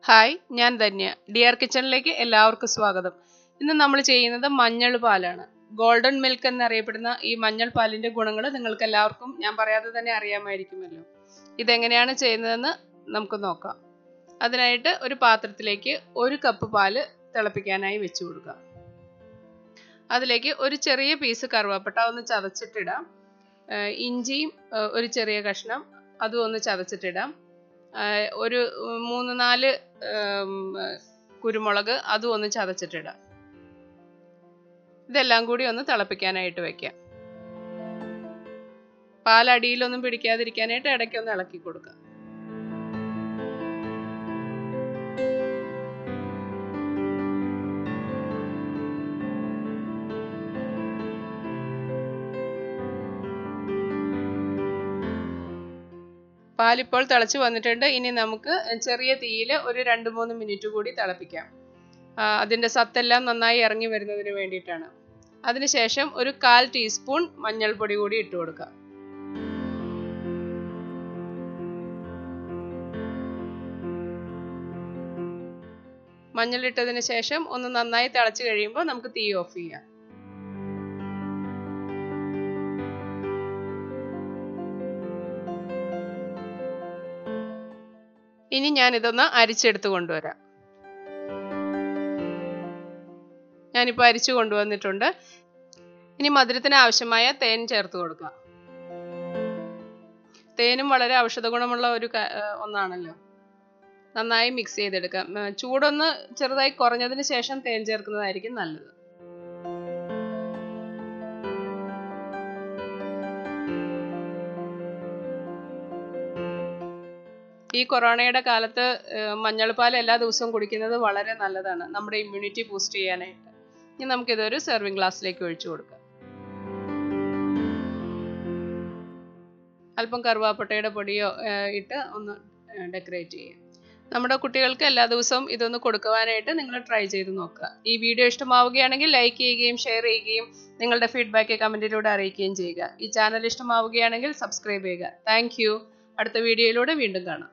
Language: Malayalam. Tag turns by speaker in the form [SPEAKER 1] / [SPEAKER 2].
[SPEAKER 1] ഹായ്, ഞാൻ ധന്യ. ഡിയർ കിച്ചണിലേക്ക് എല്ലാവർക്കും സ്വാഗതം. ഇന്ന് നമ്മൾ ചെയ്യുന്നത് മഞ്ഞൾ പാലാണ്. ഗോൾഡൻ മിൽക്ക് എന്നറിയപ്പെടുന്ന ഈ മഞ്ഞൾ പാലിന്റെ ഗുണങ്ങൾ നിങ്ങൾക്ക് എല്ലാവർക്കും ഞാൻ പറയാതെ തന്നെ അറിയാമായിരിക്കുമല്ലോ. ഇതെങ്ങനെയാണ് ചെയ്യുന്നതെന്ന് നമുക്ക് നോക്കാം. അതിനായിട്ട് ഒരു പാത്രത്തിലേക്ക് 1 കപ്പ് പാല് തിളപ്പിക്കാനായി വെച്ചു കൊടുക്കാം. അതിലേക്ക് ഒരു ചെറിയ പീസ് കറുവാപ്പട്ട ഒന്ന് ചതച്ചിട്ടിടാം. ഇഞ്ചിയും ഒരു ചെറിയ കഷ്ണം അതും ഒന്ന് ചതച്ചിട്ടിടാം. ഒരു 3-4 കുരുമുളക് അതും ഒന്ന് ചതച്ചിട്ടിടാം. ഇതെല്ലാം കൂടി ഒന്ന് തിളപ്പിക്കാനായിട്ട് വെക്കാം. പാലടിയിലൊന്നും പിടിക്കാതിരിക്കാനായിട്ട് ഇടയ്ക്കൊന്ന് ഇളക്കി കൊടുക്കാം. പാലിപ്പോൾ തിളച്ച് വന്നിട്ടുണ്ട്. ഇനി നമുക്ക് ചെറിയ തീയിൽ ഒരു 2-3 മിനിറ്റ് കൂടി തിളപ്പിക്കാം. അതിൻ്റെ സത്തെല്ലാം നന്നായി ഇറങ്ങി വരുന്നതിന് വേണ്ടിയിട്ടാണ്. അതിനുശേഷം ഒരു 1/4 ടീസ്പൂൺ മഞ്ഞൾപ്പൊടി കൂടി ഇട്ട് കൊടുക്കാം. മഞ്ഞളിട്ടതിന് ശേഷം ഒന്ന് നന്നായി തിളച്ച് കഴിയുമ്പോൾ നമുക്ക് തീ ഓഫ് ചെയ്യാം. ഇനി ഞാൻ ഇതൊന്ന് അരിച്ചെടുത്ത് കൊണ്ടുവരാം. ഞാനിപ്പോൾ അരിച്ചു കൊണ്ടുവന്നിട്ടുണ്ട്. ഇനി മധുരത്തിന് ആവശ്യമായ തേൻ ചേർത്ത് കൊടുക്കാം. തേനും വളരെ ഔഷധ ഗുണമുള്ള ഒന്നാണല്ലോ. നന്നായി മിക്സ് ചെയ്തെടുക്കാം. ചൂടൊന്ന് ചെറുതായി കുറഞ്ഞതിന് ശേഷം തേൻ ചേർക്കുന്നതായിരിക്കും നല്ലത്. ഈ കൊറോണയുടെ കാലത്ത് മഞ്ഞൾപ്പാൽ എല്ലാ ദിവസവും കുടിക്കുന്നത് വളരെ നല്ലതാണ്, നമ്മുടെ ഇമ്മ്യൂണിറ്റി ബൂസ്റ്റ് ചെയ്യാനായിട്ട്. ഇനി നമുക്കിതൊരു സെർവിങ് ഗ്ലാസ്സിലേക്ക് ഒഴിച്ചു കൊടുക്കാം. അല്പം കറുവാപ്പട്ടയുടെ പൊടിയോ ഇട്ട് ഒന്ന് ഡെക്കറേറ്റ് ചെയ്യാം. നമ്മുടെ കുട്ടികൾക്ക് എല്ലാ ദിവസവും ഇതൊന്ന് കൊടുക്കുവാനായിട്ട് നിങ്ങൾ ട്രൈ ചെയ്ത് നോക്കുക. ഈ വീഡിയോ ഇഷ്ടമാവുകയാണെങ്കിൽ ലൈക്ക് ചെയ്യുകയും ഷെയർ ചെയ്യുകയും നിങ്ങളുടെ ഫീഡ്ബാക്ക് കമൻറ്റിലൂടെ അറിയിക്കുകയും ചെയ്യുക. ഈ ചാനൽ ഇഷ്ടമാവുകയാണെങ്കിൽ സബ്സ്ക്രൈബ് ചെയ്യുക. Thank you. അടുത്ത വീഡിയോയിലൂടെ വീണ്ടും കാണാം.